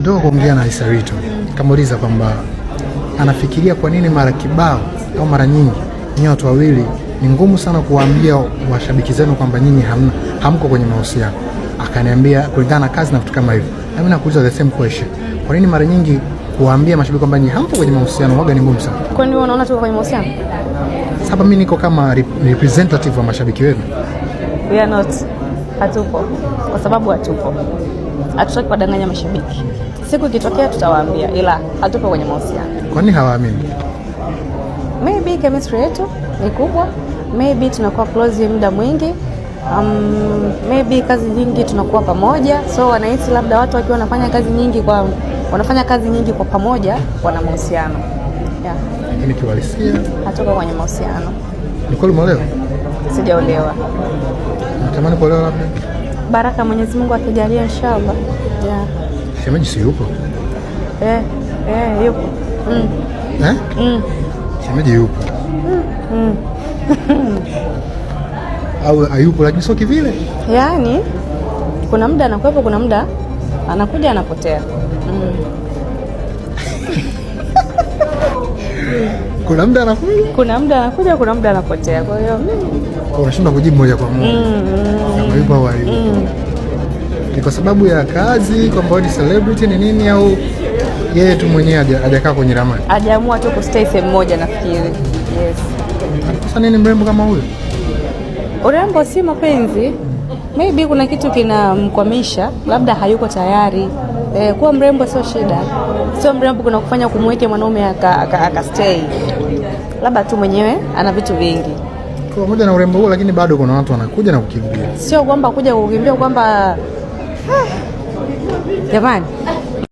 Ndio kuongea na Isarito kamuuliza kwamba anafikiria kwa nini mara kibao au mara nyingi nyinyi watu wawili ni ngumu sana kuwaambia washabiki zenu kwamba nyinyi hamko kwenye mahusiano. Akaniambia kulingana na kazi na vitu kama hivyo. Na mimi nakuuliza the same question. Kwa nini mara nyingi kuwaambia mashabiki kwamba nyinyi hamko kwenye mahusiano waga ni ngumu sana? Kwa nini unaona tuko kwenye mahusiano? Sababu mimi niko kama representative wa mashabiki wenu. We are not. Hatupo. Kwa sababu hatupo. Hatutaki kudanganya mashabiki. Siku ikitokea tutawaambia, ila hatupo kwenye mahusiano. Kwa nini hawaamini? Maybe chemistry yetu ni kubwa, maybe tunakuwa close muda mwingi, maybe kazi nyingi tunakuwa pamoja, so wanahisi labda watu wakiwa wanafanya kazi nyingi kwa pamoja wana mahusiano. Yeah. Lakini kiwalisia hatuko kwenye mahusiano. Ni kweli umeolewa? Sijaolewa. Natamani kuolewa labda. Baraka Mwenyezi Mungu akijalia inshallah. Yeah. Shemeji si yupo? Yupo. Shemeji yupo. Au hayupo lakini sio kivile? Yaani kuna muda anakuwepo, kuna muda anakuja anapotea. Kuna muda anakuja? Kuna muda anakuja, kuna muda anapotea. Kwa hiyo unashindwa kujibu moja kwa moja. Kama hivyo au hayupo. Ni kwa sababu ya kazi kwamba ni celebrity ni nini, au yeye tu mwenyewe hajakaa kwenye ramani? Hajaamua tu kustay sehemu moja nafikiri. Yes. Sasa nini mrembo kama huyo? Urembo si mapenzi. Maybe kuna kitu kinamkwamisha, labda hayuko tayari. Kuwa mrembo sio shida. Sio mrembo kuna kufanya kumweke mwanaume akastay. Labda tu mwenyewe ana vitu vingi. Kwa moja na urembo huo, lakini bado kuna watu wanakuja na kukimbia. Sio kwamba kuja kukimbia kwamba jamani